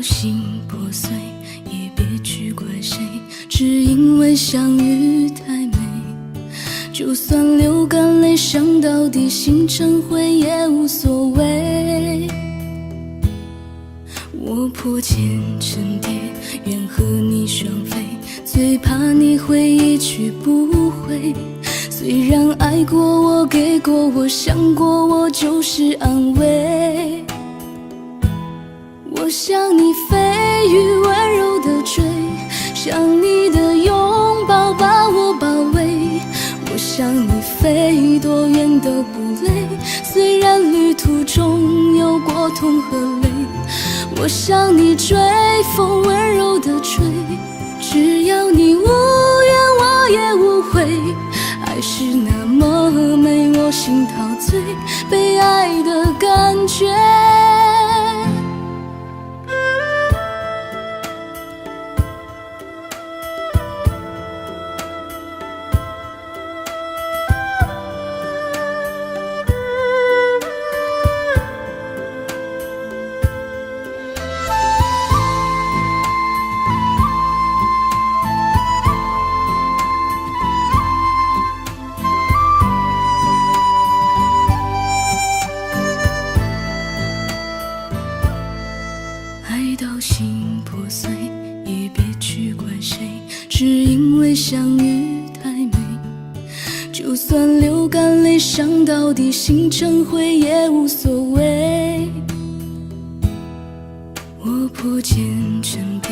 心破碎，也别去怪谁，只因为相遇太美。就算流干泪，伤到底，心成灰也无所谓。我破茧成蝶，愿和你双飞，最怕你会一去不回。虽然爱过我，给过我，想过我，就是安慰。我想你飞羽温柔的追，想你的拥抱把我包围。我想你飞多远都不累，虽然旅途中有过痛和泪。我想你追风温柔的吹，只要你无怨我也无悔。爱是那么美，我心陶醉，被爱的感觉。心破碎，也别去怪谁，只因为相遇太美。就算流干泪，伤到底，心成灰也无所谓。我破茧成蝶，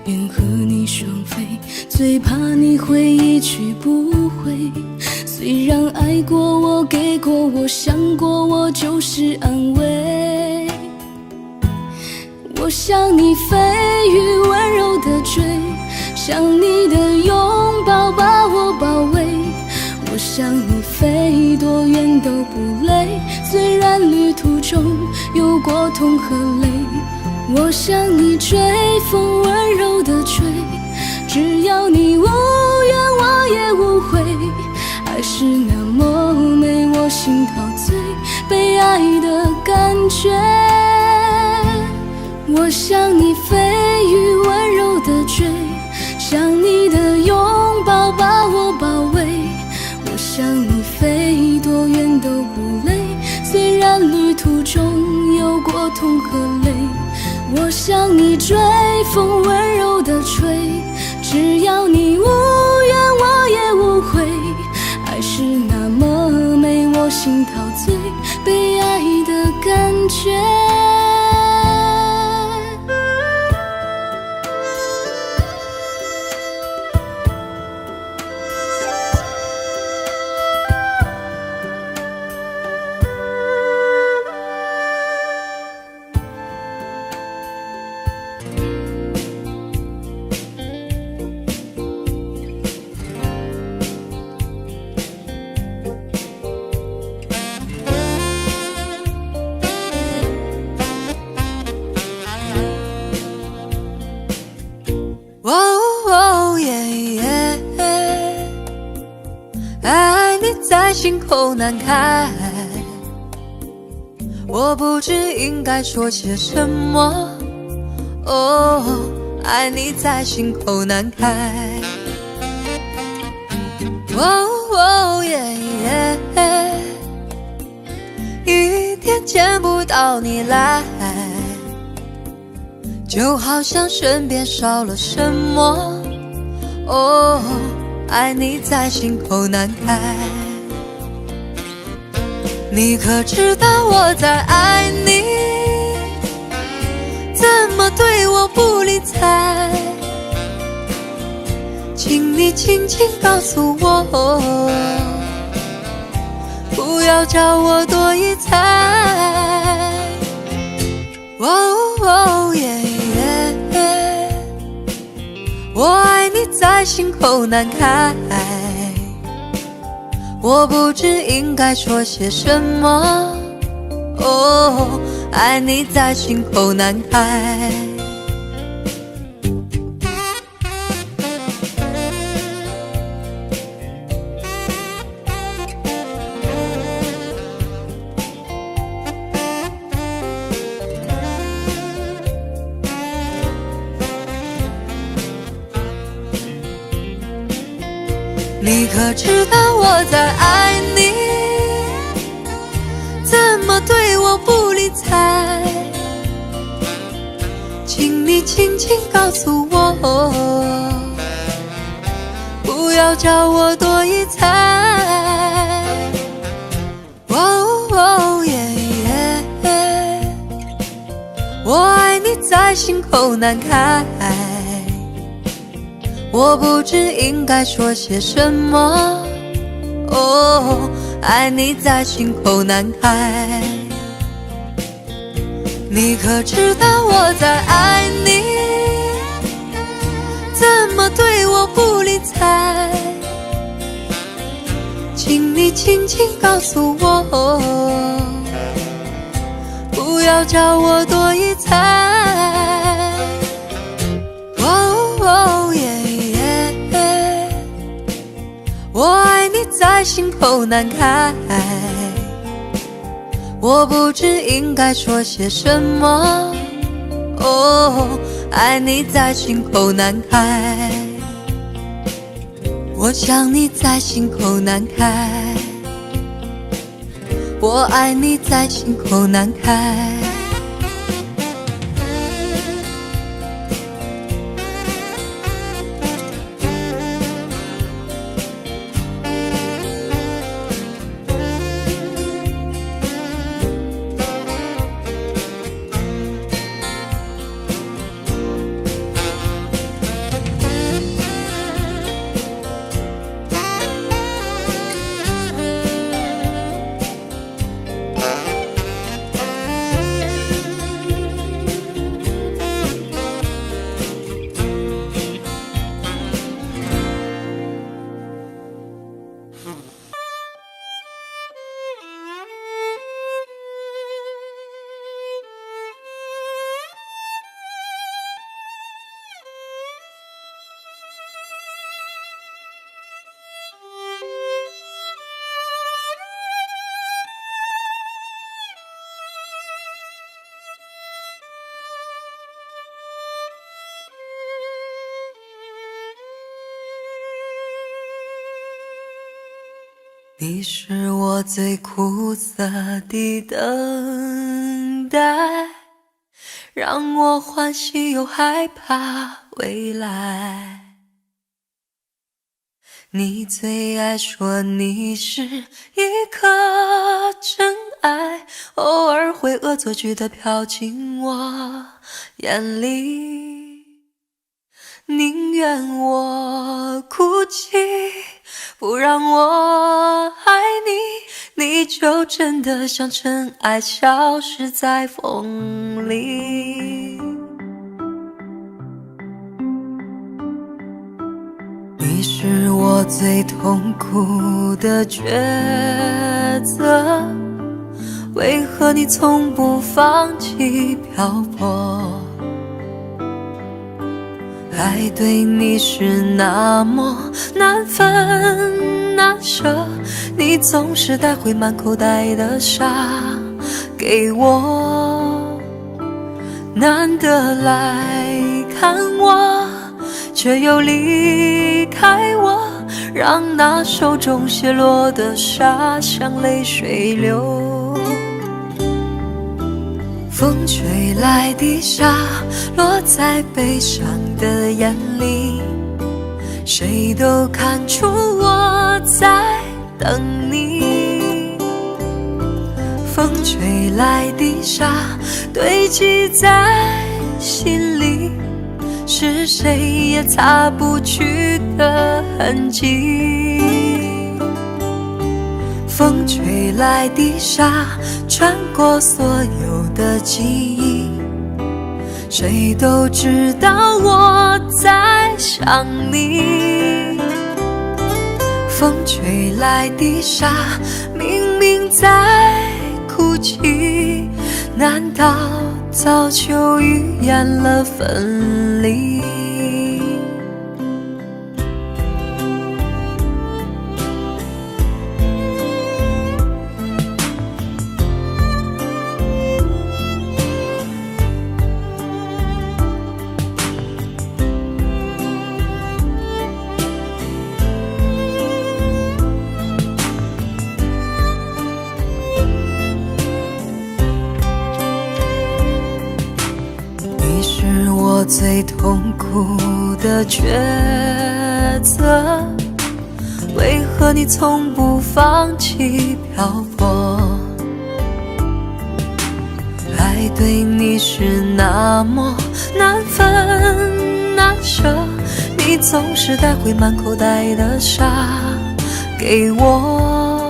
愿和你双飞，最怕你会一去不回。虽然爱过我，给过我，想过我，就是安慰。我想你飞羽温柔的追，想你的拥抱把我包围。我想你飞多远都不累，虽然旅途中有过痛和泪。我想你追风温柔的吹，只要你无怨我也无悔。爱是那么美，我心陶醉，被爱的感觉。我想你飞羽温柔的追，想你的拥抱把我包围。我想你飞多远都不累，虽然旅途中有过痛和泪。我想你追风温柔的吹，只要你无怨我也无悔。爱是那么美，我心陶醉，被爱的感觉。爱你在心口难开，我不知应该说些什么。爱你在心口难开。一天见不到你来，就好像身边少了什么。爱你在心口难开。你可知道我在爱你，怎么对我不理睬？请你轻轻告诉我，不要叫我多一猜。我爱你在心口难开，我不知应该说些什么。爱你在心口难开。你可知道我在爱你？怎么对我不理睬？请你轻轻告诉我，不要叫我多一猜。哦耶耶，我爱你在心口难开，我不知应该说些什么。哦，爱你在心口难开。你可知道我在爱你？怎么对我不理睬？请你轻轻告诉我，不要叫我多一猜。哦耶耶，我爱你在心口难开，我不知应该说些什么。哦，爱你在心口难开，我想你在心口难开，我爱你在心口难开。你是我最苦涩的等待，让我欢喜又害怕未来。你最爱说你是一颗真爱，偶尔会恶作剧地飘进我眼里，宁愿我哭泣，不让我爱你，你就真的像尘埃消失在风里。你是我最痛苦的抉择，为何你从不放弃漂泊？爱对你是那么难分难舍，你总是带回满口袋的沙给我，难得来看我，却又离开我，让那手中泻落的沙像泪水流。风吹来的沙落在悲伤的眼里，谁都看出我在等你。风吹来的沙堆积在心里，是谁也擦不去的痕迹。风吹来的沙穿过所有的记忆，谁都知道我在想你。风吹来的沙明明在哭泣，难道早就预言了分离？最痛苦的抉择，为何你从不放弃漂泊？爱对你是那么难分难舍，你总是带回满口袋的沙给我，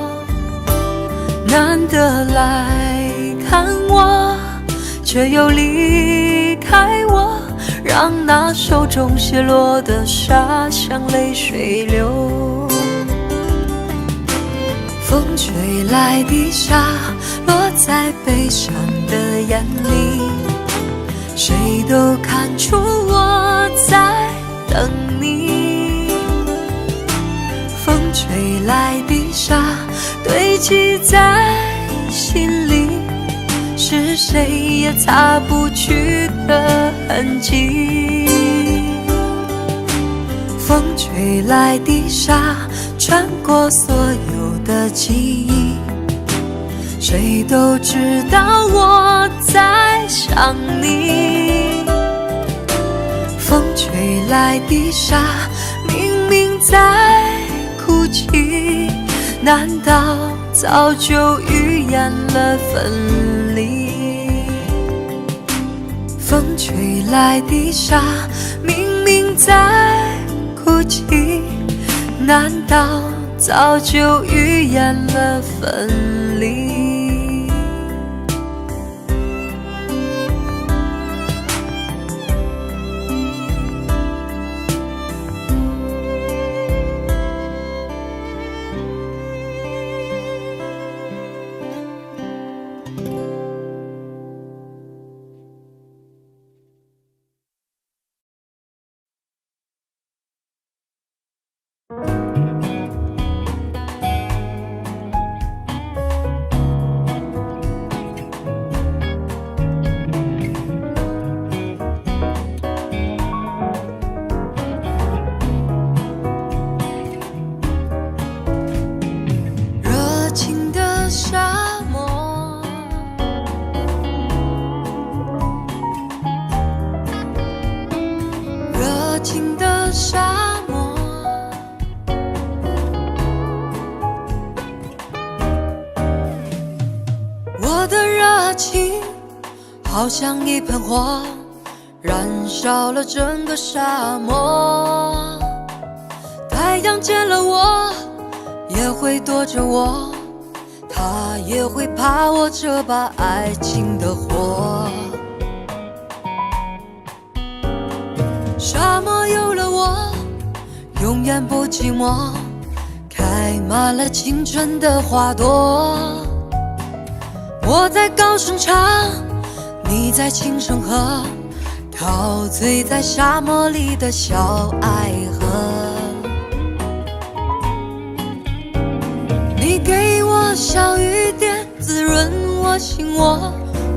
难得来看我，却又离开我，让那手中泻落的沙像泪水流。风吹来的沙落在悲伤的眼里，谁都看出我在等你。风吹来的沙堆积在心里，是谁也擦不去的痕迹。风吹来的沙穿过所有的记忆，谁都知道我在想你。风吹来的沙明明在哭泣，难道早就预言了分离？风吹来的沙明明在哭泣，难道早就预言了分离？好像一盆火，燃烧了整个沙漠。太阳见了我，也会躲着我，它也会怕我这把爱情的火。沙漠有了我，永远不寂寞，开满了青春的花朵。我在高声唱，你在轻声和，陶醉在沙漠里的小爱河。你给我小雨点滋润我心窝，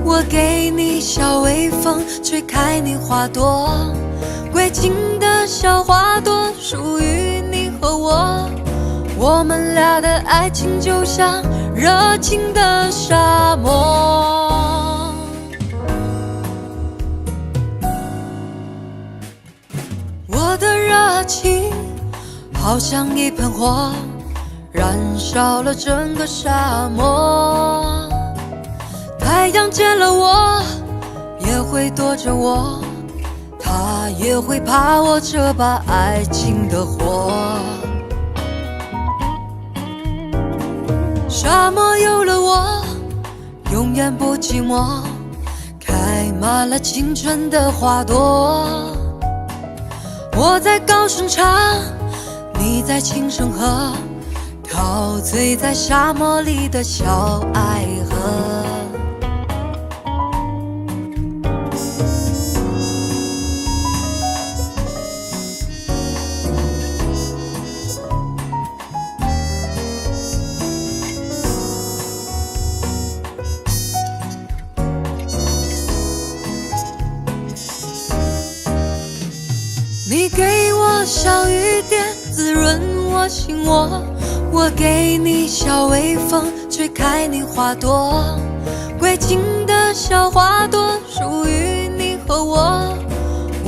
我给你小微风吹开你花朵。归情的小花朵属于你和我，我们俩的爱情就像热情的沙漠。我的热情好像一盆火，燃烧了整个沙漠。太阳见了我，也会躲着我，它也会怕我这把爱情的火。沙漠有了我，永远不寂寞，开满了青春的花朵。我在高声唱，你在轻声和，陶醉在沙漠里的小爱河。你给我小雨点滋润我心窝，我给你小微风吹开你花朵。归情的小花朵属于你和我，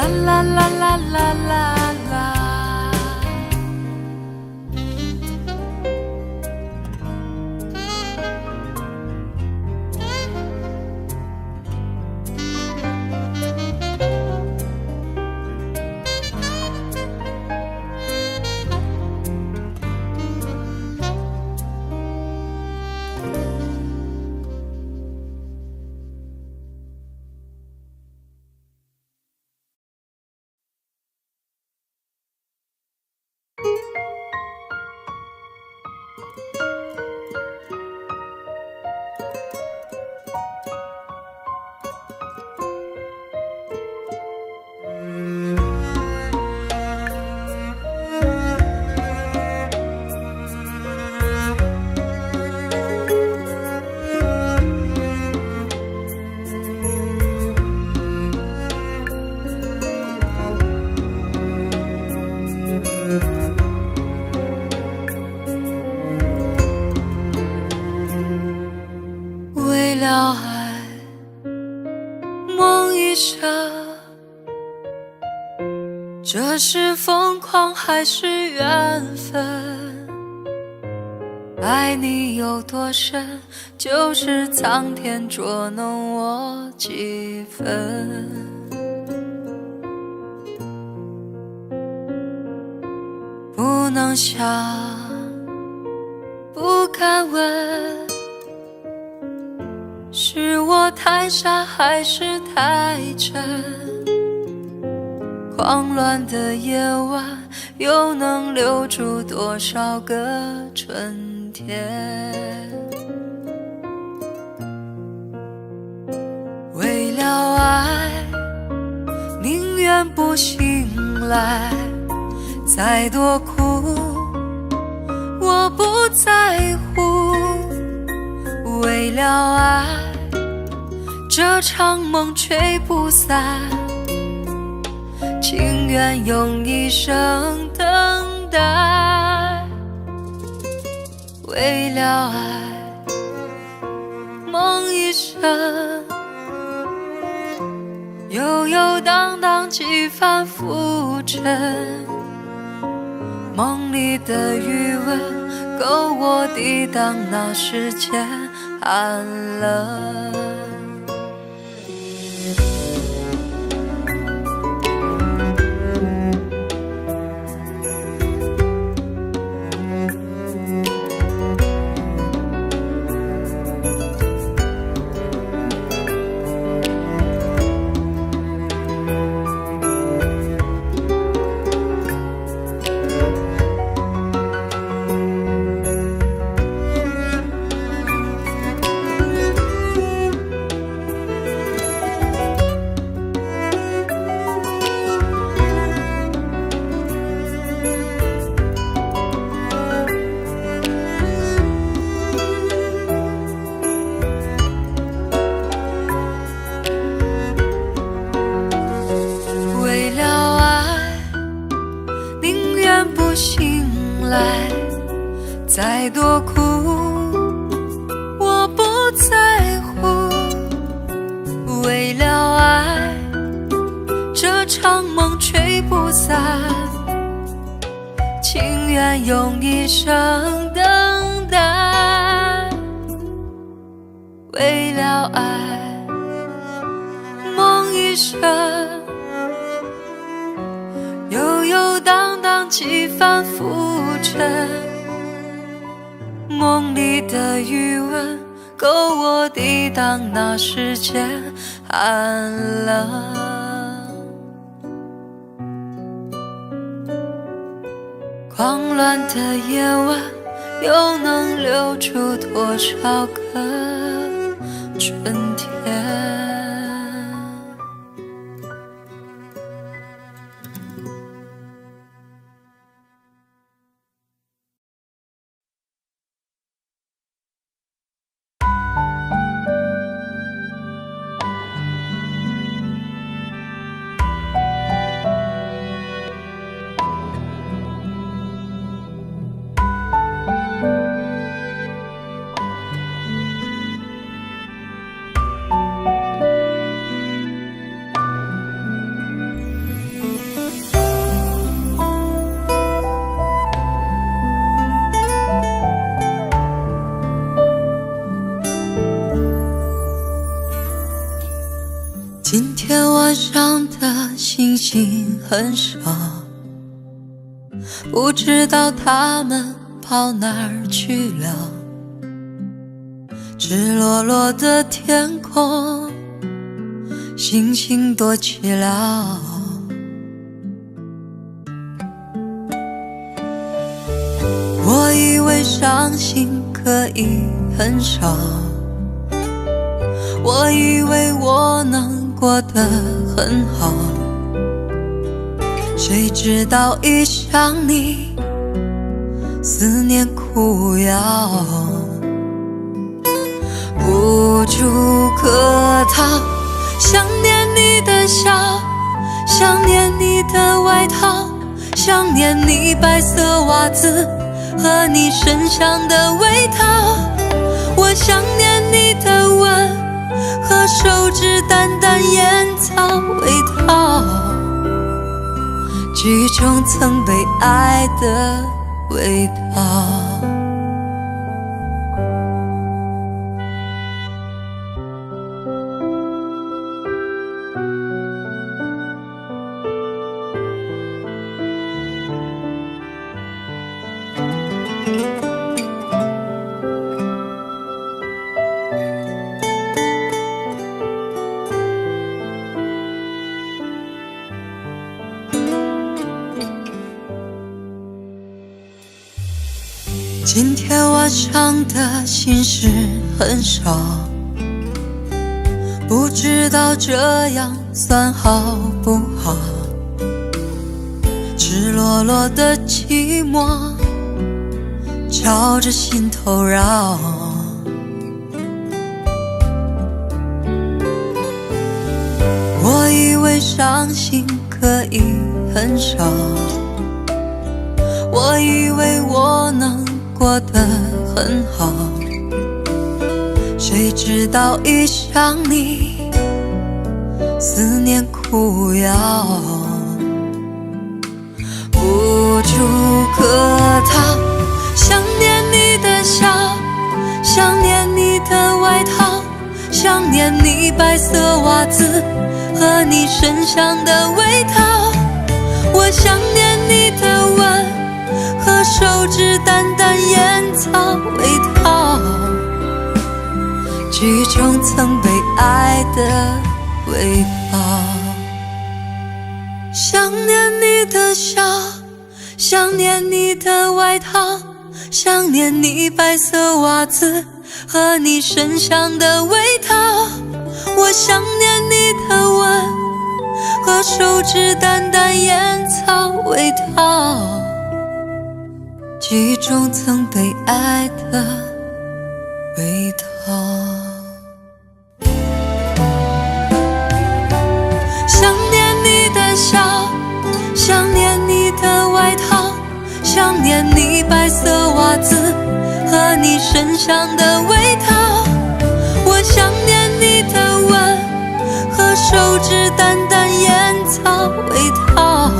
啦啦啦啦啦啦啦。为了爱，梦一生，这是疯狂还是缘分？爱你有多深，就是苍天捉弄我几分。不能想，不敢问，是我太傻还是太真？狂乱的夜晚，又能留住多少个春天？为了爱，宁愿不醒来，再多苦我不在乎。为了爱，这场梦吹不散，情愿用一生等待。为了爱，梦一生，悠悠荡荡几番浮沉。梦里的余温，够我抵挡那世间寒冷。再多苦我不在乎。为了爱，这场梦吹不散，情愿用一生等待。为了爱，梦一生，悠悠荡荡几番浮沉。梦里的余温，够我抵挡那世间寒冷。狂乱的夜晚，又能留住多少个春天？经很少，不知道他们跑哪儿去了。赤裸裸的天空，星星多寂寥。我以为伤心可以很少，我以为我能过得很好，谁知道一想你，思念苦药，无处可逃。想念你的笑，想念你的外套，想念你白色袜子和你身上的味道。我想念你的吻和手指淡淡烟草味道，记忆中曾被爱的味道。今天晚上的心事很少，不知道这样算好不好。赤裸裸的寂寞敲着心头绕，我以为伤心可以很少，我以为我能过得很好，谁知道一想你，思念苦药，无处可逃。想念你的笑，想念你的外套，想念你白色袜子和你身上的味道。我想念你的吻和手指淡淡烟草味道，记忆中曾被爱的味道。想念你的笑，想念你的外套，想念你白色袜子和你身上的味道。我想念你的吻和手指淡淡烟草味道，记忆中曾被爱的味道。想念你的笑，想念你的外套，想念你白色袜子和你身上的味道。我想念你的吻和手指淡淡烟草味道，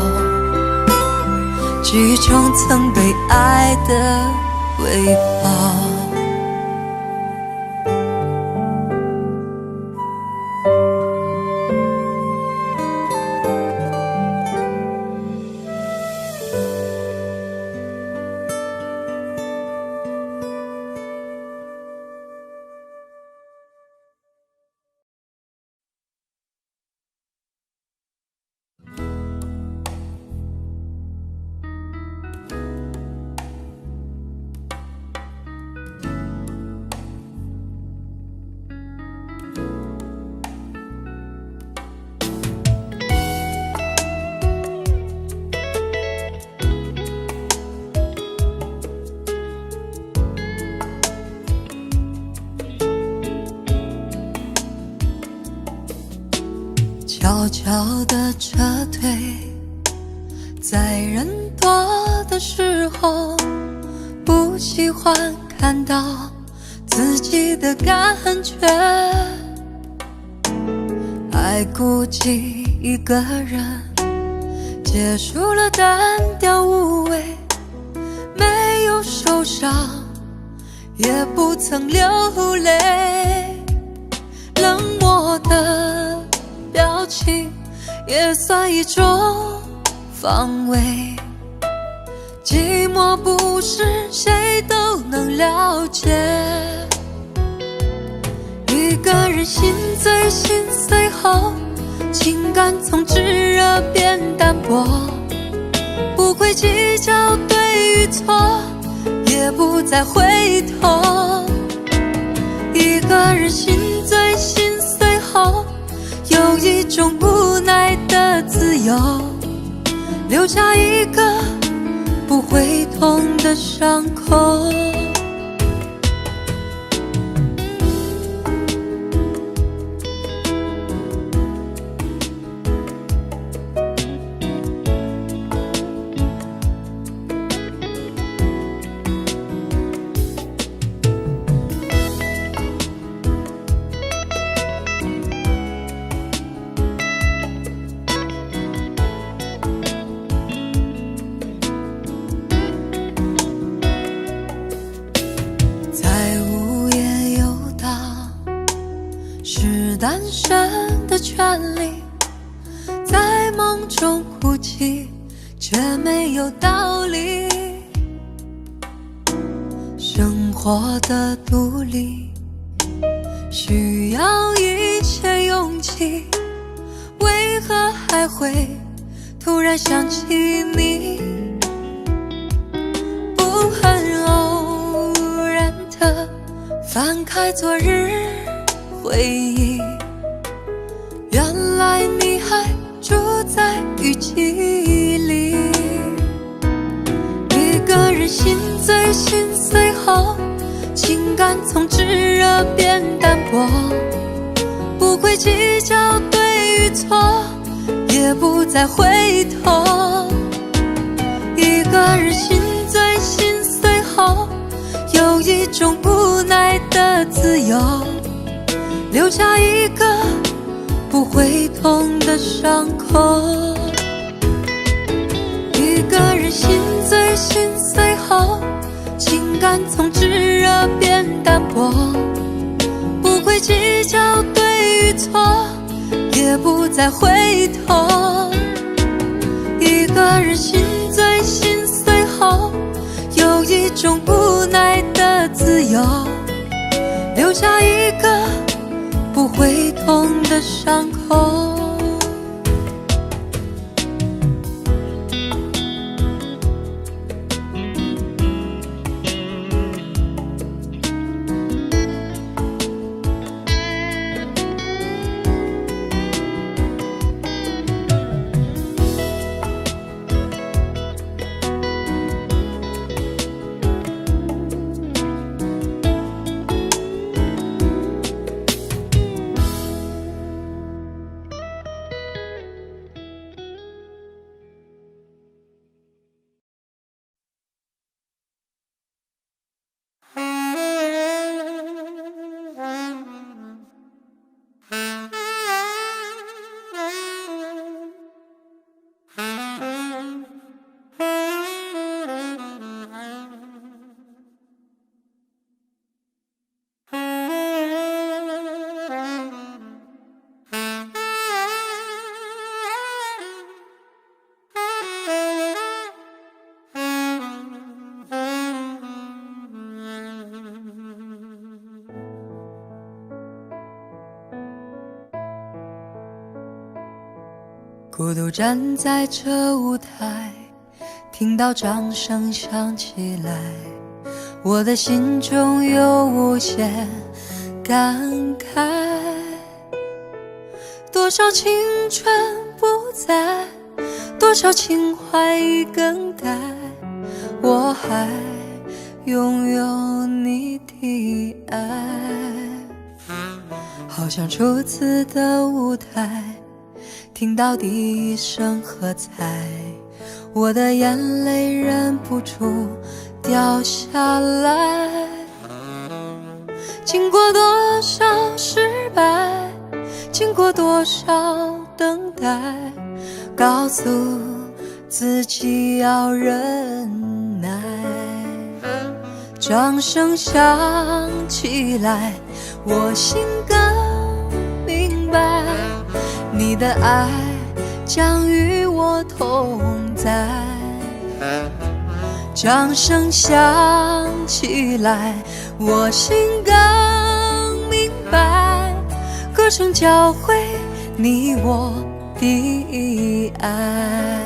记忆中曾被爱的味道。悄悄地撤退，在人多的时候，不喜欢看到自己的感觉，还顾忌一个人，结束了单调无味，没有受伤，也不曾流泪，冷漠的表情也算一种防卫。寂寞不是谁都能了解，一个人心醉心碎后，情感从炙热变淡薄，不会计较对与错，也不再回头。一个人心醉心碎后，有一种无奈的自由，留下一个不会痛的伤口。单身的权利，在梦中哭泣，却没有道理。生活的独立，需要一切勇气，为何还会突然想起你？不很偶然的翻开昨日回忆，原来你还住在雨季里。一个人心醉心碎后，情感从炙热变淡薄，不会计较对与错，也不再回头。一个人心醉心碎后，有一种无奈的自由，留下一个不会痛的伤口。一个人心醉心碎后，情感从炙热变淡薄，不会计较对与错，也不再回头。一个人心醉心碎后，有一种无奈的自由，留下一个不会痛的伤口。孤独站在这舞台，听到掌声响起来，我的心中有无限感慨。多少青春不在，多少情怀已更改，我还拥有你的爱。好像初次的舞台，听到第一声喝彩，我的眼泪忍不住掉下来。经过多少失败，经过多少等待，告诉自己要忍耐。掌声响起来，我心更明白，你的爱将与我同在。掌声响起来，我心更明白，歌声教会你我的爱。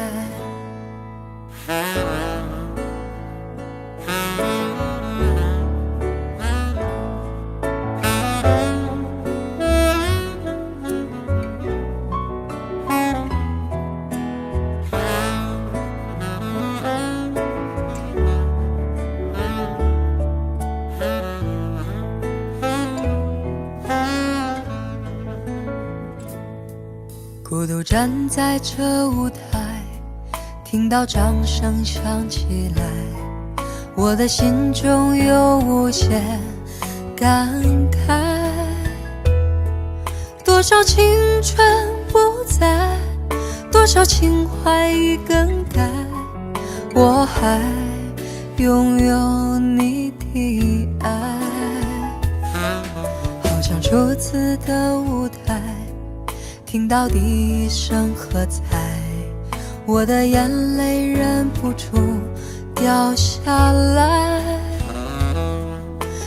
孤独站在这舞台，听到掌声响起来，我的心中有无限感慨。多少青春不在，多少情怀已更改，我还拥有你的爱。好像初次的舞台，听到第一声喝彩，我的眼泪忍不住掉下来。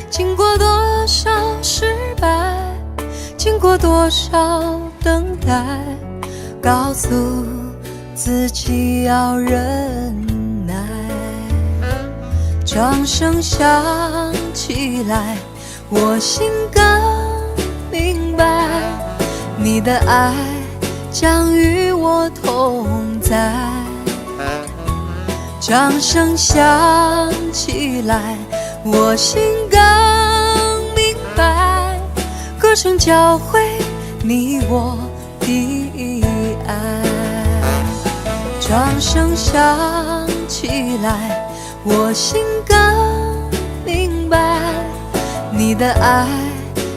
经过多少失败，经过多少等待，告诉自己要忍耐。掌声响起来，我心更明白，你的爱将与我同在。掌声响起来，我心更明白，歌声教会你我的爱。掌声响起来，我心更明白，你的爱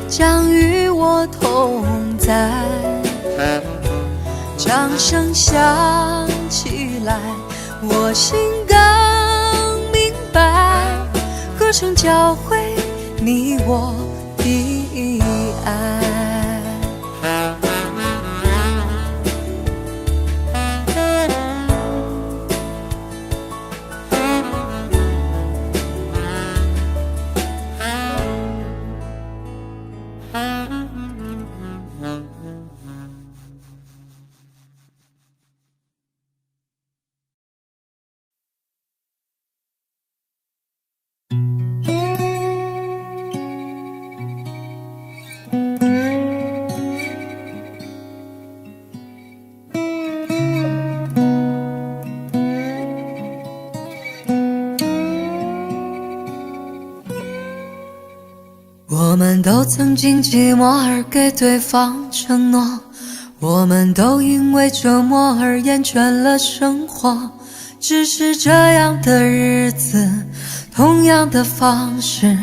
将与我同在。掌声响起来，我心更明白，歌声教会你我的爱。我们都曾经寂寞而给对方承诺，我们都因为折磨而厌倦了生活。只是这样的日子，同样的方式，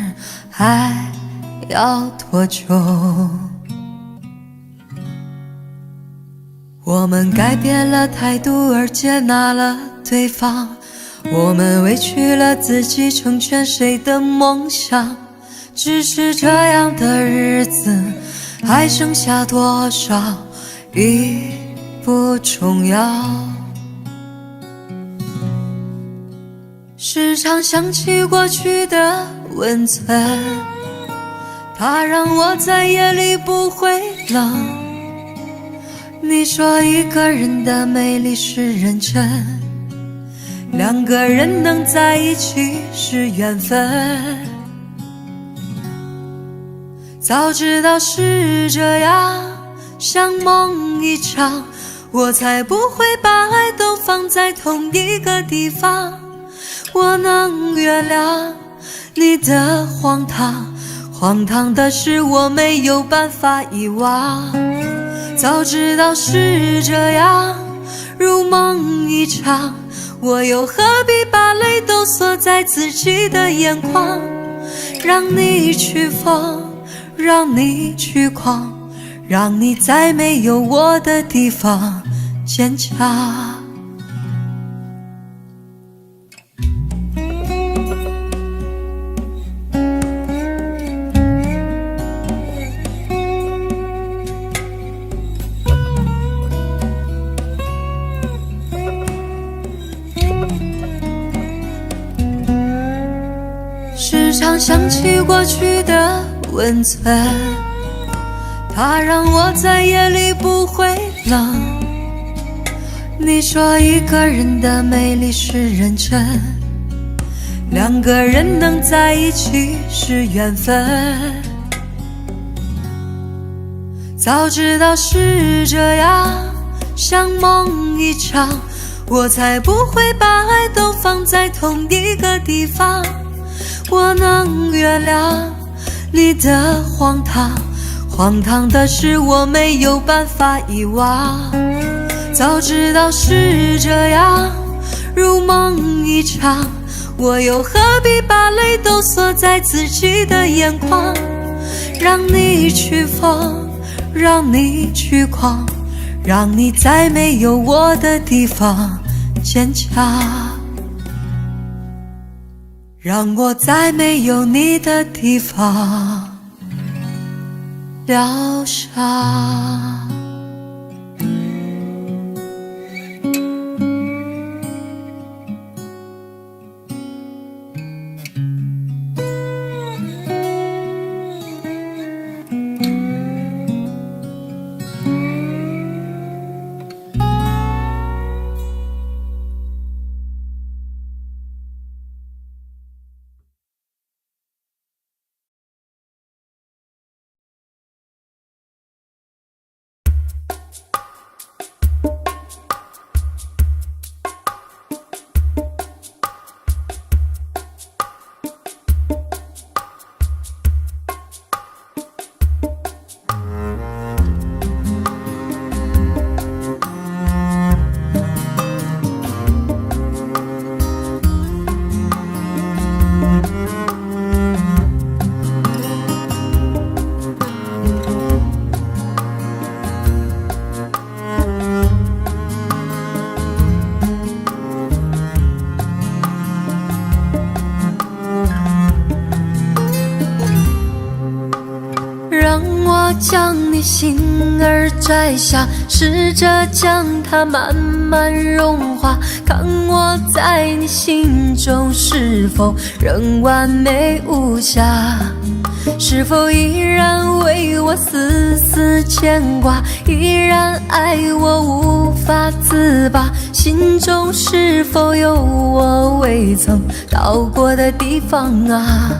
还要多久？我们改变了态度而接纳了对方，我们委屈了自己成全谁的梦想。只是这样的日子，还剩下多少已不重要。时常想起过去的温存，它让我在夜里不会冷。你说一个人的美丽是认真，两个人能在一起是缘分。早知道是这样，像梦一场，我才不会把爱都放在同一个地方。我能原谅你的荒唐，荒唐的是我没有办法遗忘。早知道是这样，如梦一场，我又何必把泪都锁在自己的眼眶。让你去疯，让你去狂，让你在没有我的地方坚强。时常想起过去的温存，它让我在夜里不会冷。你说一个人的美丽是认真，两个人能在一起是缘分。早知道是这样，像梦一场，我才不会把爱都放在同一个地方。我能原谅你的荒唐，荒唐的是我没有办法遗忘。早知道是这样，如梦一场，我又何必把泪都锁在自己的眼眶。让你去疯，让你去狂，让你在没有我的地方坚强，让我在没有你的地方疗伤。将你心儿摘下，试着将它慢慢融化，看我在你心中是否仍完美无瑕，是否依然为我丝丝牵挂，依然爱我无法自拔，心中是否有我未曾到过的地方啊？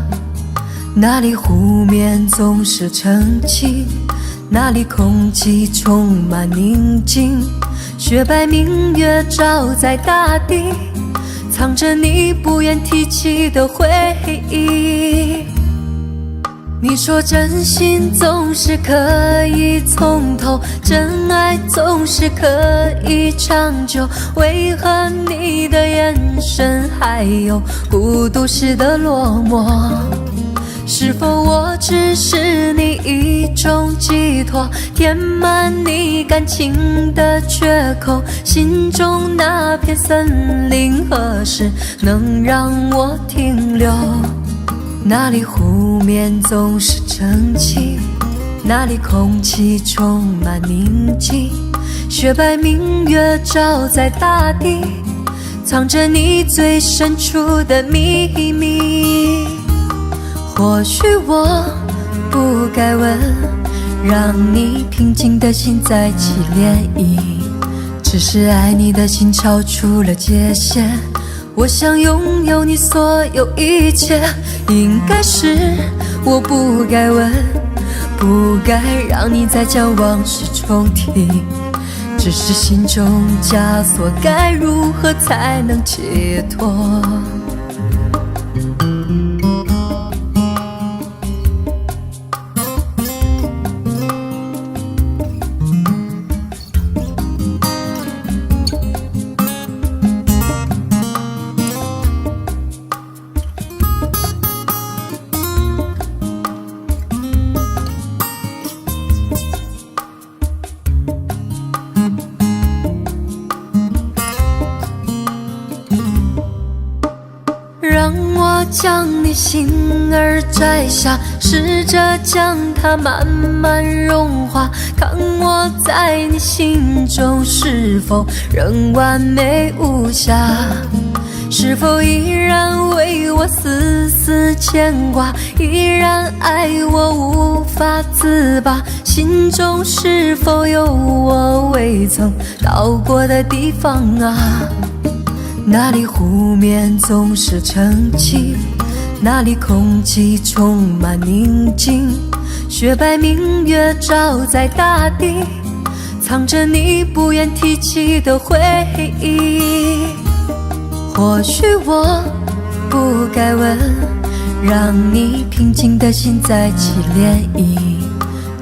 那里湖面总是澄清，那里空气充满宁静，雪白明月照在大地，藏着你不愿提起的回忆。你说真心总是可以从头，真爱总是可以长久，为何你的眼神还有孤独时的落寞？是否我只是你一种寄托，填满你感情的缺口？心中那片森林何时能让我停留？那里湖面总是澄清，那里空气充满宁静，雪白明月照在大地，藏着你最深处的秘密。或许我不该问，让你平静的心再起涟漪，只是爱你的心超出了界限，我想拥有你所有一切。应该是我不该问，不该让你再将往事重提，只是心中枷锁该如何才能解脱？让我将你心儿摘下，试着将它慢慢融化，看我在你心中是否仍完美无瑕，是否依然为我丝丝牵挂，依然爱我无法自拔？心中是否有我未曾到过的地方啊？那里湖面总是澄清，那里空气充满宁静，雪白明月照在大地，藏着你不愿提起的回忆。或许我不该问，让你平静的心再起涟漪，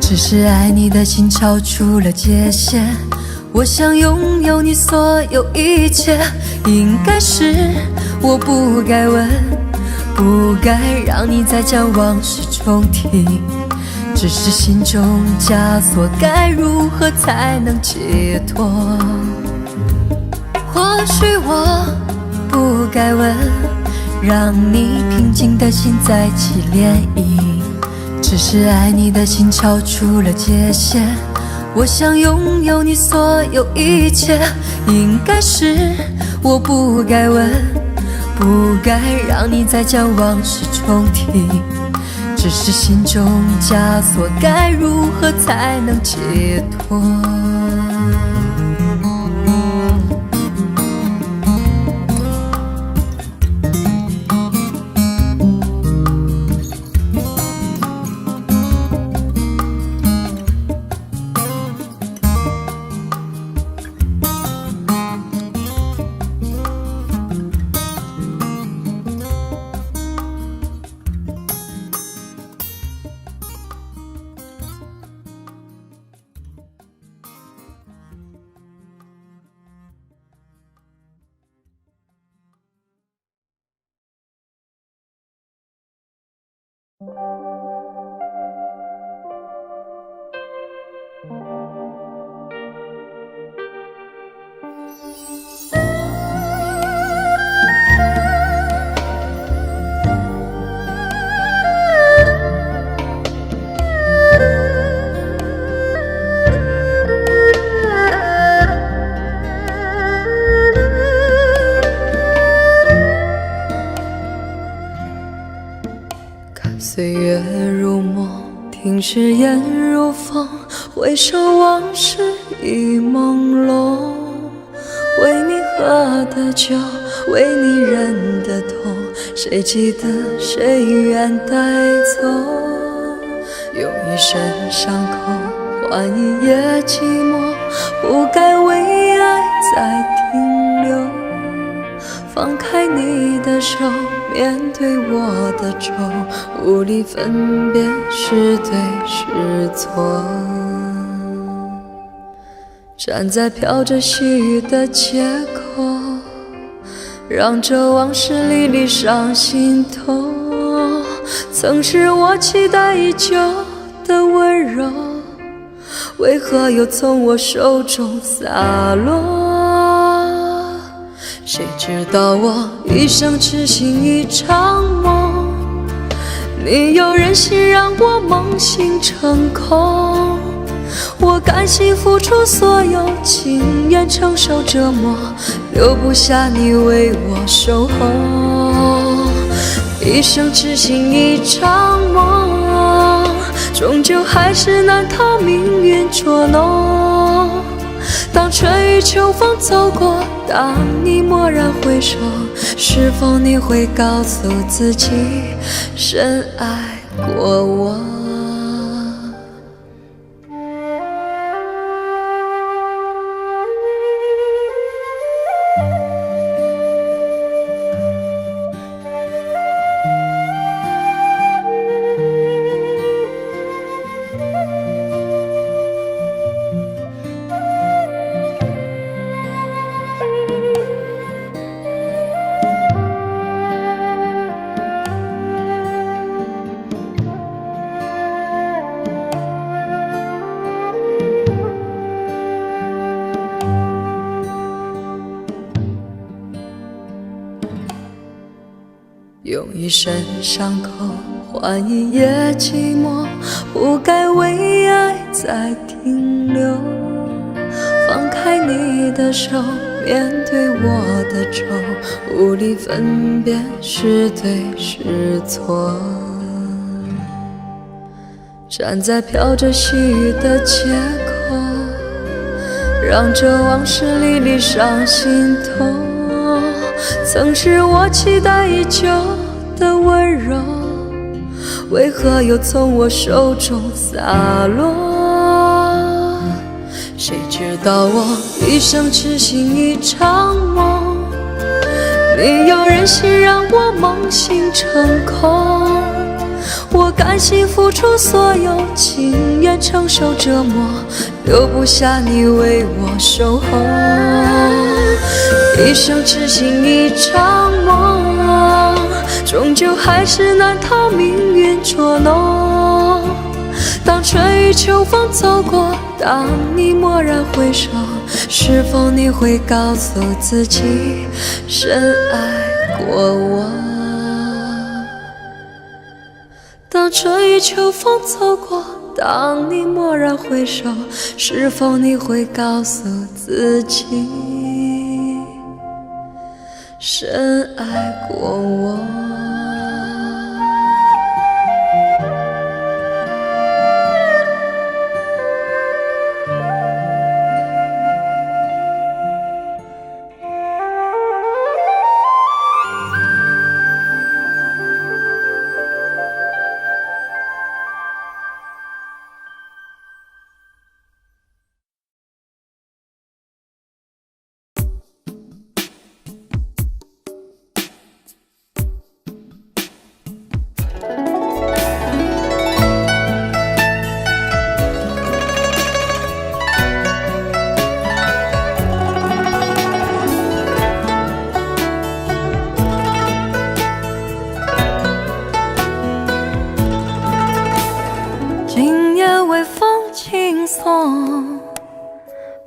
只是爱你的心超出了界限，我想拥有你所有一切。应该是我不该问，不该让你再将往事重提，只是心中枷锁该如何才能解脱？或许我不该问，让你平静的心再起涟漪，只是爱你的心超出了界限，我想拥有你所有一切。应该是我不该问，不该让你再将往事重提，只是心中枷锁该如何才能解脱？岁月如梦，听誓言如风，回首往事已朦胧。为你喝的酒，为你忍的痛，谁记得谁愿带走？用一生伤口换一夜寂寞，不该为爱再停留。放开你的手，面对我的愁，无力分辨是对是错。站在飘着细雨的街口，让这往事历历上心头。曾是我期待已久的温柔，为何又从我手中洒落？谁知道我一生痴心一场梦，你又任性让我梦醒成空。我甘心付出所有，情愿承受折磨，留不下你为我守候。一生痴心一场梦，终究还是难逃命运捉弄。当春雨秋风走过，当你蓦然回首，是否你会告诉自己深爱过我？用一生伤口换一夜寂寞，不该为爱再停留。放开你的手，面对我的皱，无力分辨是对是错。站在飘着细雨的街口，让这往事历历上心头。曾是我期待已久的温柔，为何又从我手中洒落？谁知道我一生痴心一场梦，没有人心让我梦醒成空。我甘心付出所有，情愿承受折磨，留不下你为我守候。一生痴心一场梦，终究还是难逃命运捉弄。当春雨秋风走过，当你蓦然回首，是否你会告诉自己深爱过我？当春雨秋风走过，当你蓦然回首，是否你会告诉自己深爱过我？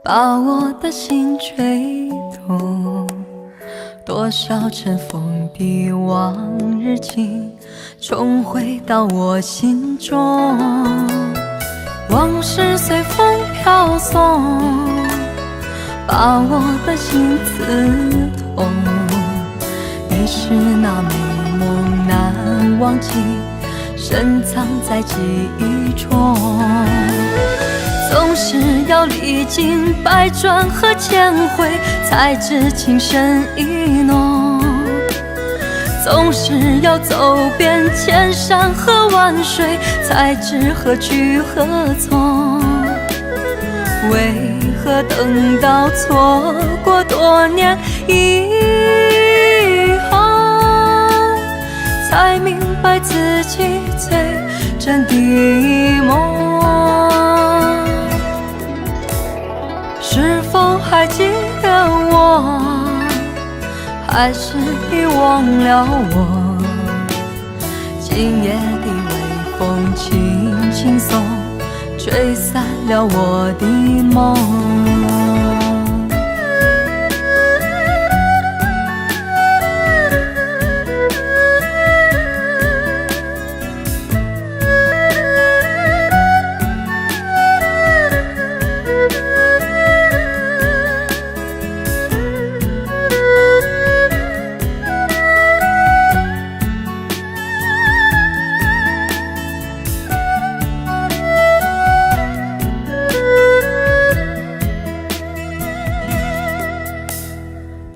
把我的心吹动，多少尘封的往日情重回到我心中。往事随风飘送，把我的心刺痛。你是那美梦难忘记，深藏在记忆中。总是要历经百转和千回，才知情深意浓。总是要走遍千山和万水，才知何去何从。为何等到错过多年以后，才明白自己最真的梦？是否还记得我，还是已忘了我？今夜的微风轻轻送，吹散了我的梦。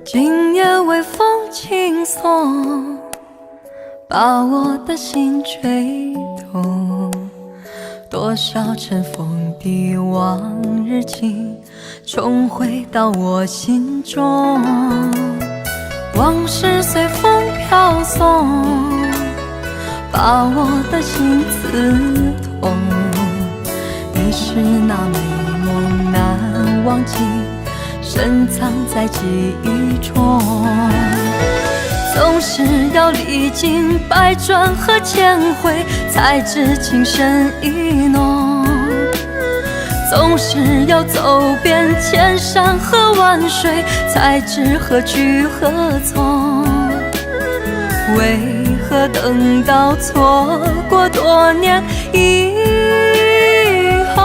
今夜微风轻送，把我的心吹动。多少尘封的往日情重回到我心中。往事随风飘送，把我的心刺痛。你是那美梦难忘记，深藏在记忆中。总是要历经百转和千回，才知情深意浓。总是要走遍千山和万水，才知何去何从。为何等到错过多年以后，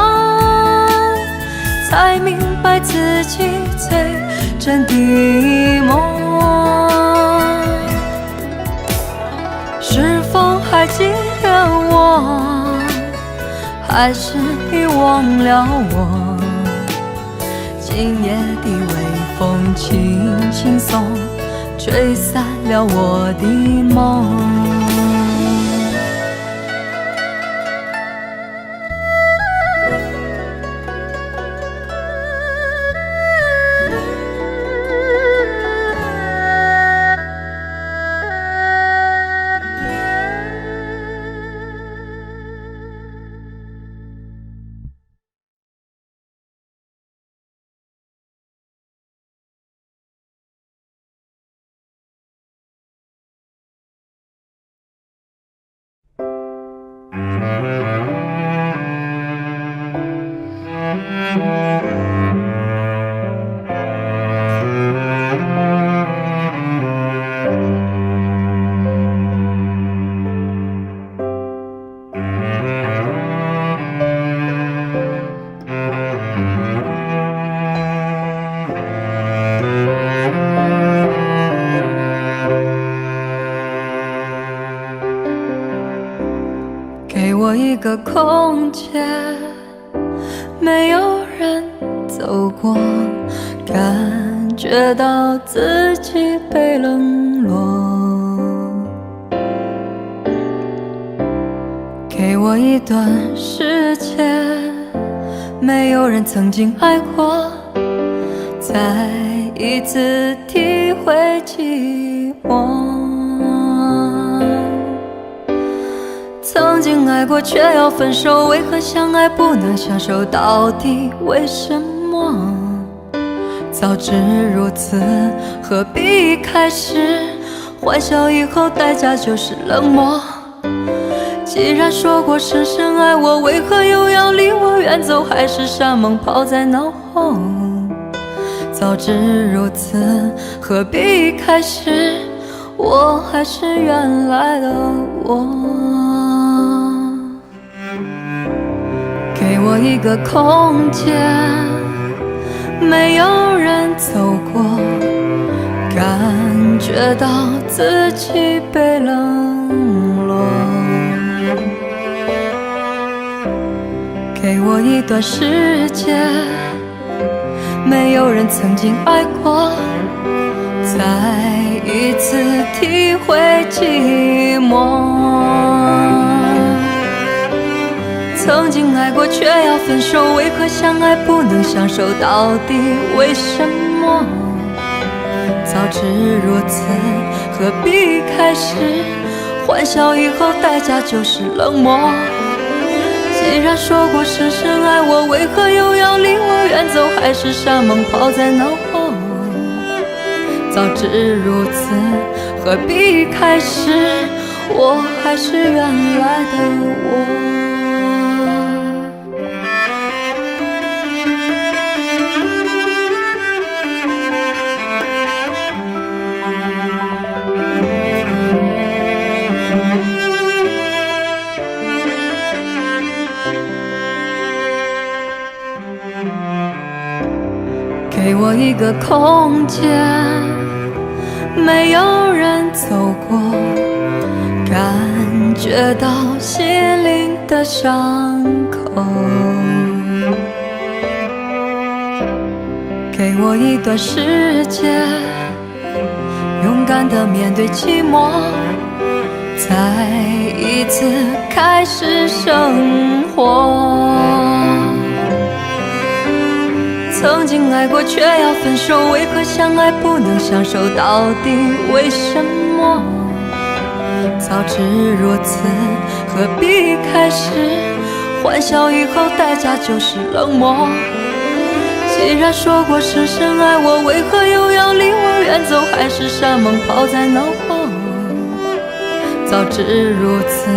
才明白自己最真的梦。是否还记得我，还是遗忘了我？今夜的微风轻轻送，吹散了我的梦。给我一个空间，没有人走过，感觉到自己被冷落。给我一段时间，没有人曾经爱过，再一次体会寂寞。曾经爱过却要分手，为何相爱不能相守？到底为什么？早知如此，何必开始？欢笑以后代价就是冷漠。既然说过深深爱我，为何又要离我远走？还是山盟抛在脑后？早知如此，何必开始？我还是原来的我。给我一个空间，没有人走过，感觉到自己被冷落。给我一段时间，没有人曾经爱过，再一次体会寂寞。曾经爱过却要分手，为何相爱不能相守？到底为什么？早知如此，何必开始？欢笑以后代价就是冷漠。既然说过深深爱我，为何又要离我远走？还是山盟抛在脑后？早知如此，何必开始？我还是原来的我。给我一个空间，没有人走过，感觉到心灵的伤口。给我一段时间，勇敢地面对寂寞，再一次开始生活。曾经爱过却要分手，为何相爱不能相守？到底为什么？早知如此，何必开始？欢笑以后代价就是冷漠。既然说过深深爱我，为何又要离我远走？还是山盟抛在脑后？早知如此，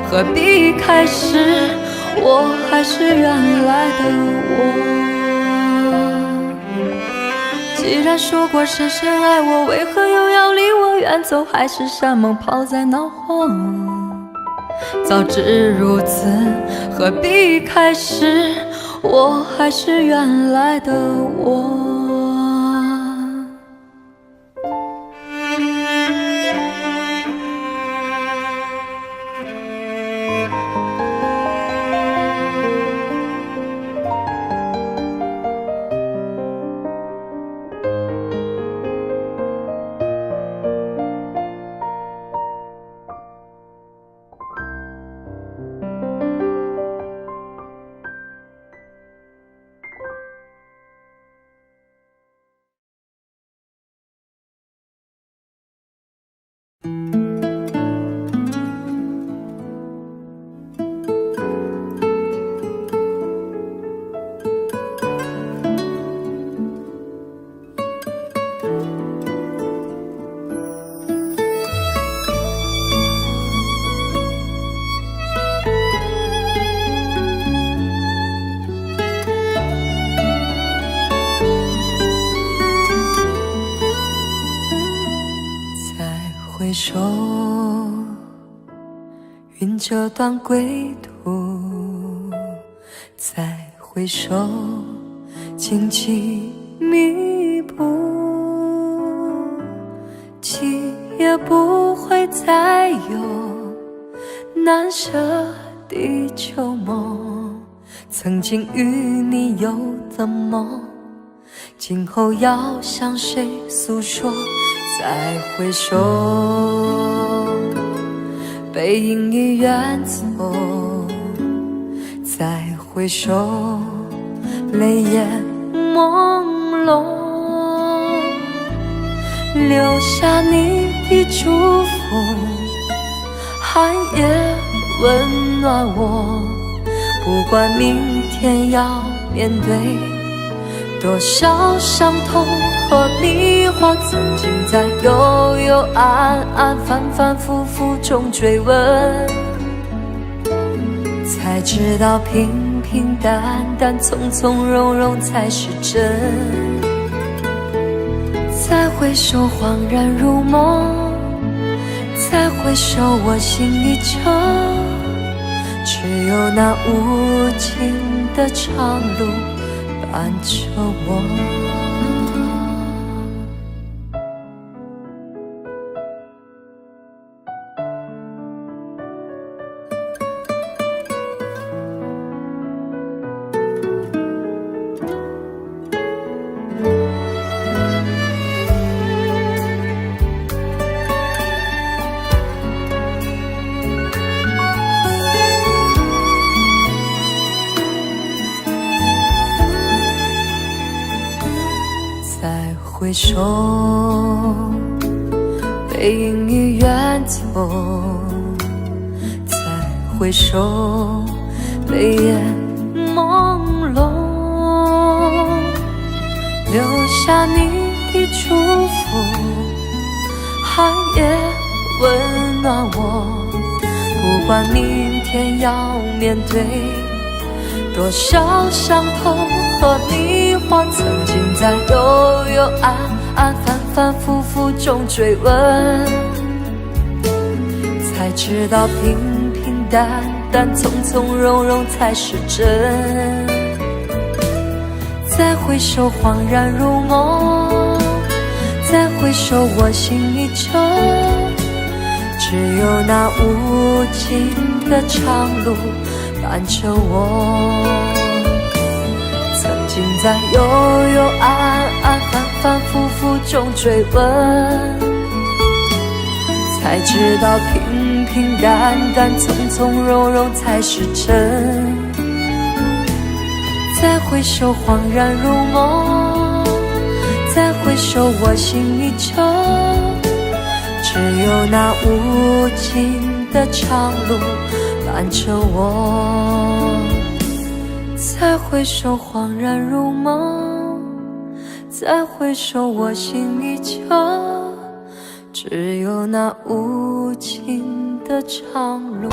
何必开始？我还是原来的我。既然说过深深爱我，为何又要离我远走？还是山盟抛在脑后？早知如此，何必开始？我还是原来的我。手，云遮断归途，再回首，荆棘密布，记也不会再有难舍的旧梦，曾经与你有的梦，今后要向谁诉说？再回首，背影已远走，再回首，泪眼朦胧，留下你的祝福，寒夜温暖我，不管明天要面对多少伤痛和迷惑，曾经在幽幽暗暗反反复复中追问，才知道平平淡淡从从容容才是真。再回首恍然如梦，再回首我心依旧，只有那无尽的长路伴着我。再回首，背影已远走，再回首，泪眼朦胧，留下你的祝福，寒夜温暖我，不管明天要面对多少伤痛和迷惑，曾经在幽幽暗暗反反复复中追问，才知道平平淡淡从从容容才是真。再回首恍然如梦，再回首我心依旧，只有那无尽的长路伴着我。曾经在幽幽暗暗反反复复中追问，才知道平平淡淡从从容容才是真。再回首恍然如梦，再回首我心依旧，只有那无尽的长路伴着我。再回首恍然如梦，再回首我心依旧，只有那无尽的长路。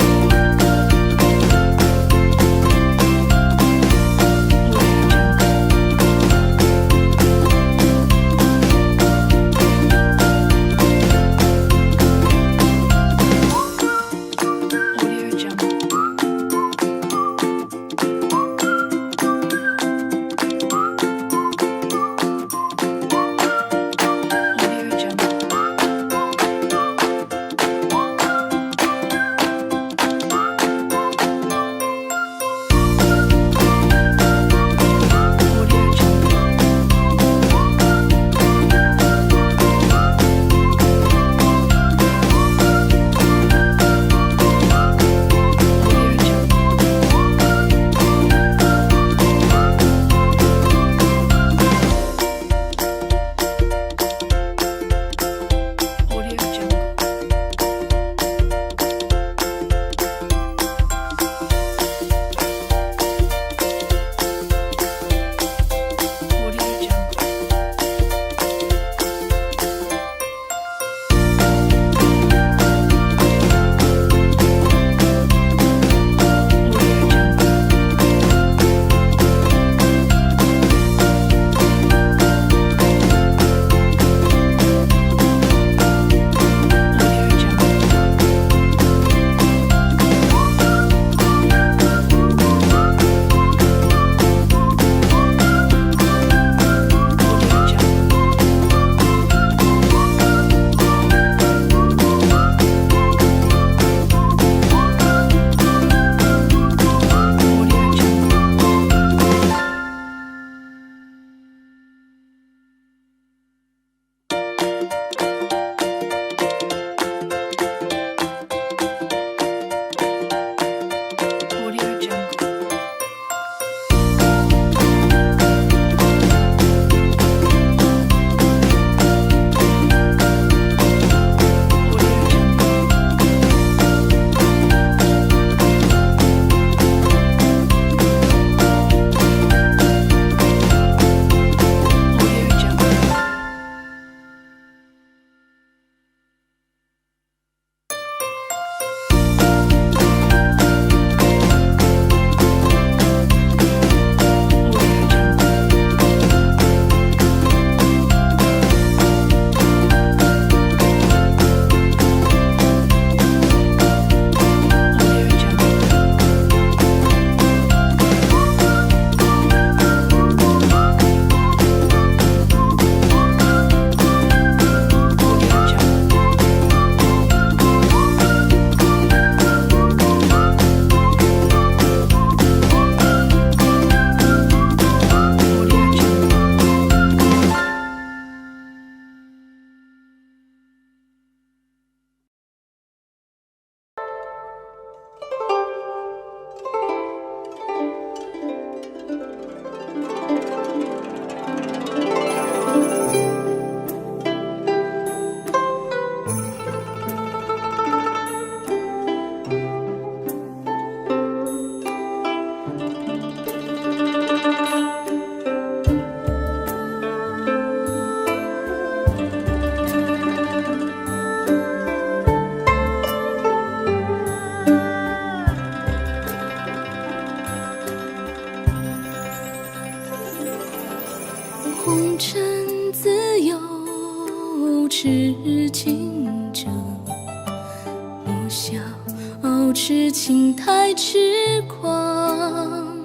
痴情太痴狂。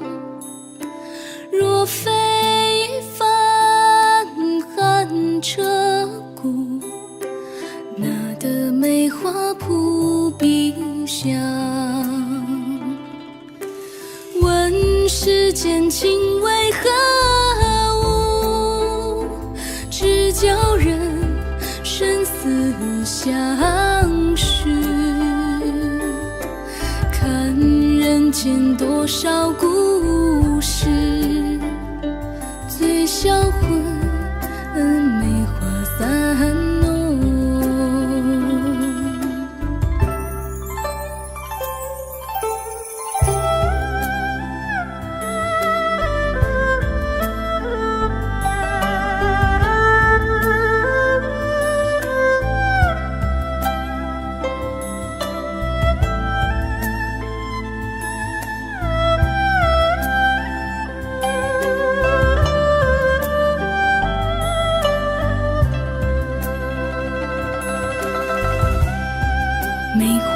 若非帆寒彻骨，哪得梅花扑鼻香？问世间情为何物，只教人生死相许。看人间多少故事，醉销魂，梅花散浓。梅花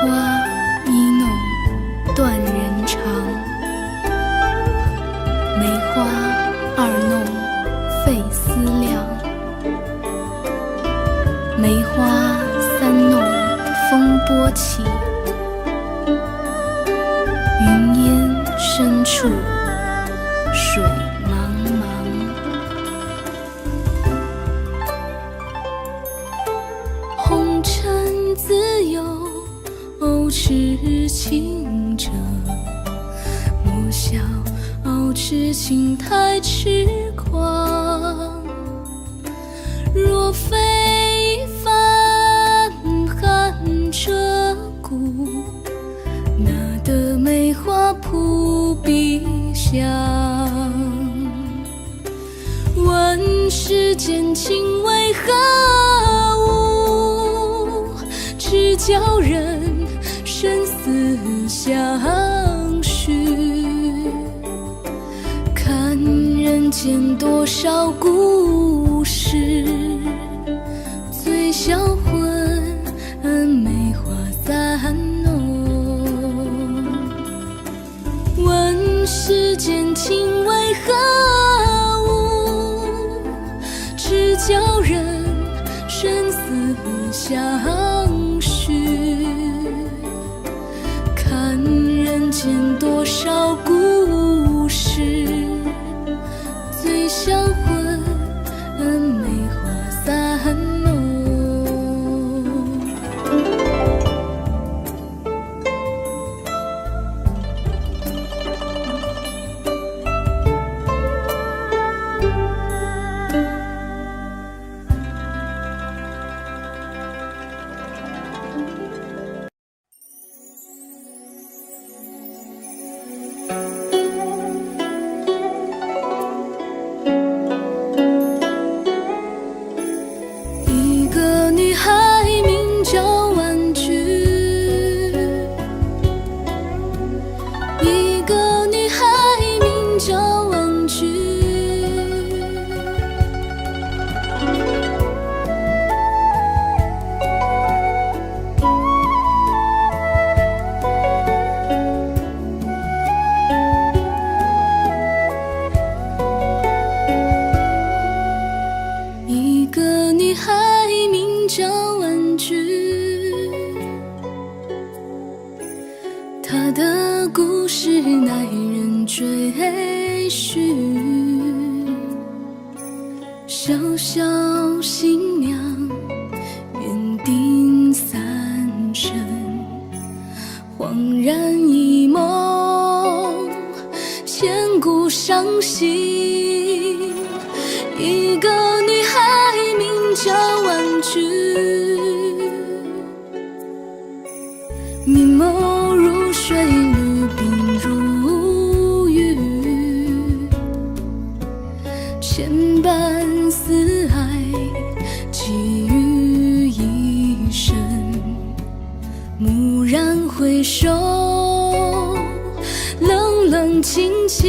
一弄断人肠，梅花二弄费思量，梅花三弄风波起，云烟深处水茫茫。红尘自有傲痴情者，莫笑傲痴情太痴狂。若非帆寒彻骨，哪得梅花扑鼻香？问世间情为何物，只教人生死相许。看人间多少故事，醉销魂，梅花散浓。问世间情为何物，只教人生死相许。看人间多少故事，醉销魂，梅花散浓。一个女孩名叫婉菊，一个女孩名叫婉菊。一个女孩名叫婉菊，她的故事耐人追寻。小小新娘缘定三生，恍然一梦，千古伤心。一个女孩名叫婉菊，明眸如水，绿鬓如玉，千般思爱寄予一身。蓦然回首，冷冷清清。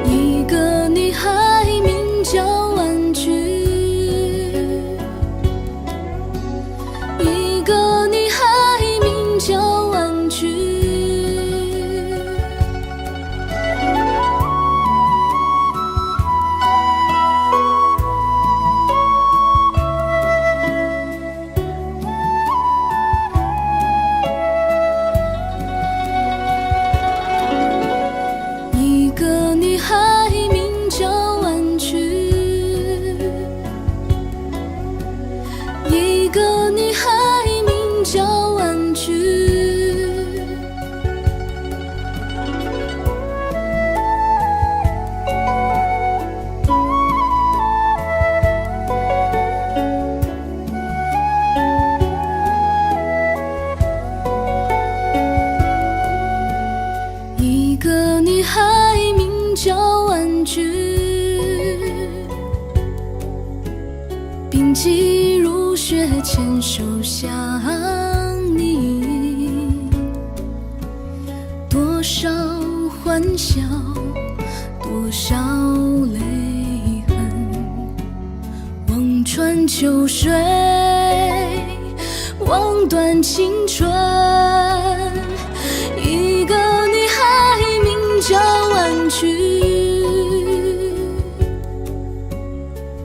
一个女孩名叫却牵手想你。多少欢笑，多少泪痕，望穿秋水，望断青春。一个女孩名叫婉曲，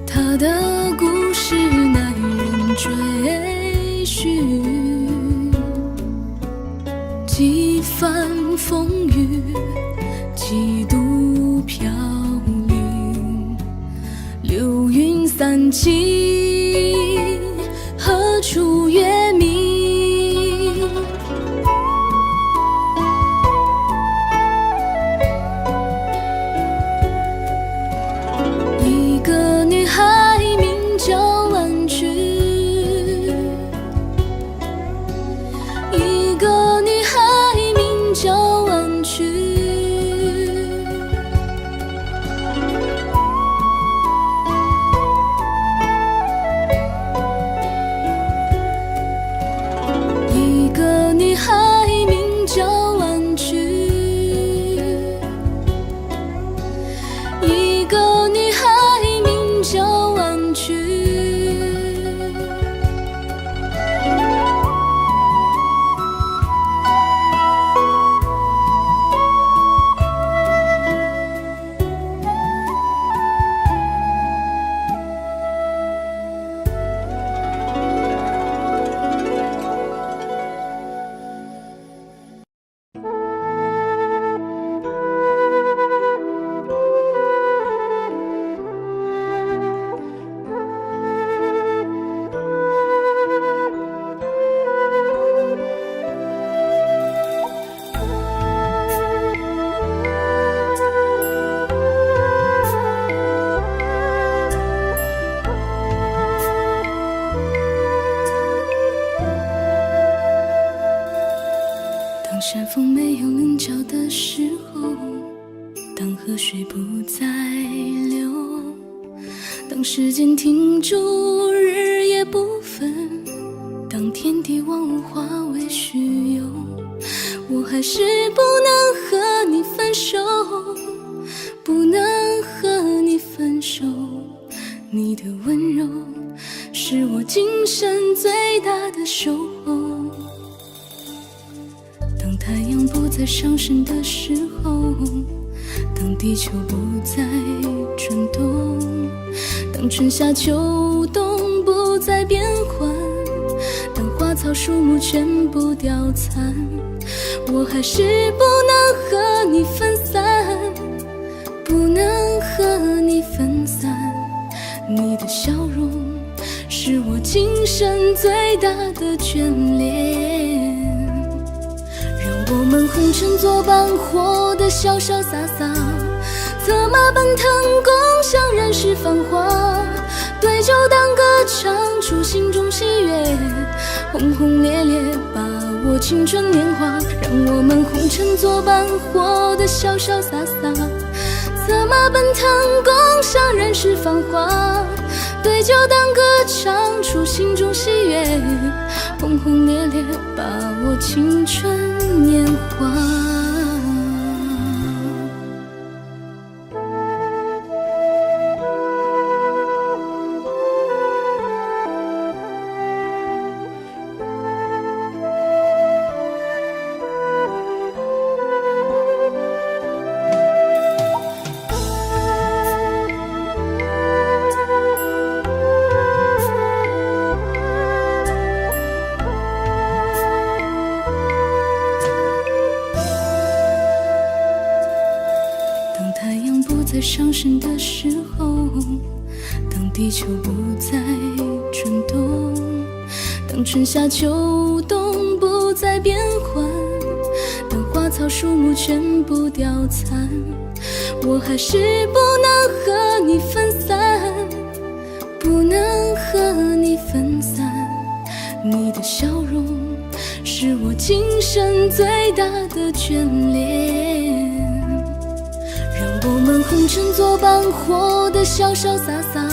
她的故事耐人追寻，几番风雨，几度飘零，流云散尽，何处月明？一个女孩名叫婉曲，一个女孩名叫婉曲，一个女孩名叫婉曲，一个女孩名叫婉曲。当山峰没有棱角的时候，当河水不再流，当时间停住，日夜不分，当天地万物化为虚有，我还是不能和你分手，不能和你分手。你的温柔是我今生最大的守候。当太阳不再上升的时候，当地球不再转动，当春夏秋冬不再变换，当花草树木全部凋残，我还是不能和你分散，不能和你分散。你的笑容是我今生最大的眷恋，让我们红尘作伴，活得潇潇洒洒，策马奔腾，共享人世繁华，对酒当歌，唱出心中喜悦，轰轰烈烈把握青春年华，让我们红尘作伴，活得潇潇洒洒，策马奔腾，共享人世繁华，对酒当歌，唱出心中喜悦，轰轰烈烈把握青春年华。在上升的时候，当地球不再转动，当春夏秋冬不再变换，当花草树木全部凋残，我还是不能和你分散，不能和你分散。你的笑容是我今生最大的眷恋，让我们红尘作伴，活得潇潇洒洒，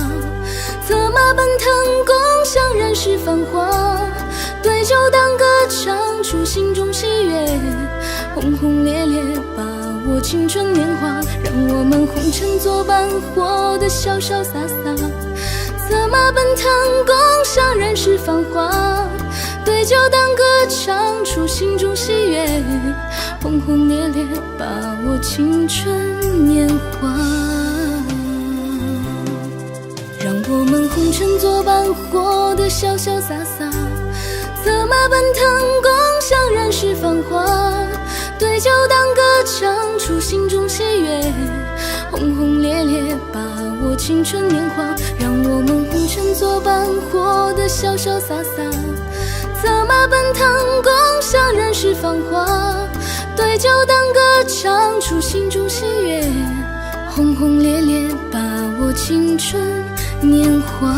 策马奔腾，共享人世繁华。对酒当歌，唱出心中喜悦。轰轰烈烈，把握青春年华，让我们红尘作伴，活得潇潇洒洒。策马奔腾，共享人世繁华。对酒当歌，唱出心中喜悦。轰轰烈烈，把握青春年华。让我们红尘作伴，活得潇潇洒洒。策马奔腾，共享人世繁华。对酒当歌，唱出心中喜悦。轰轰烈烈，把握青春年华。让我们红尘作伴，活得潇潇洒洒。策马奔腾，共享人世繁华。对酒当歌，唱出心中喜悦。轰轰烈烈，把握青春年华。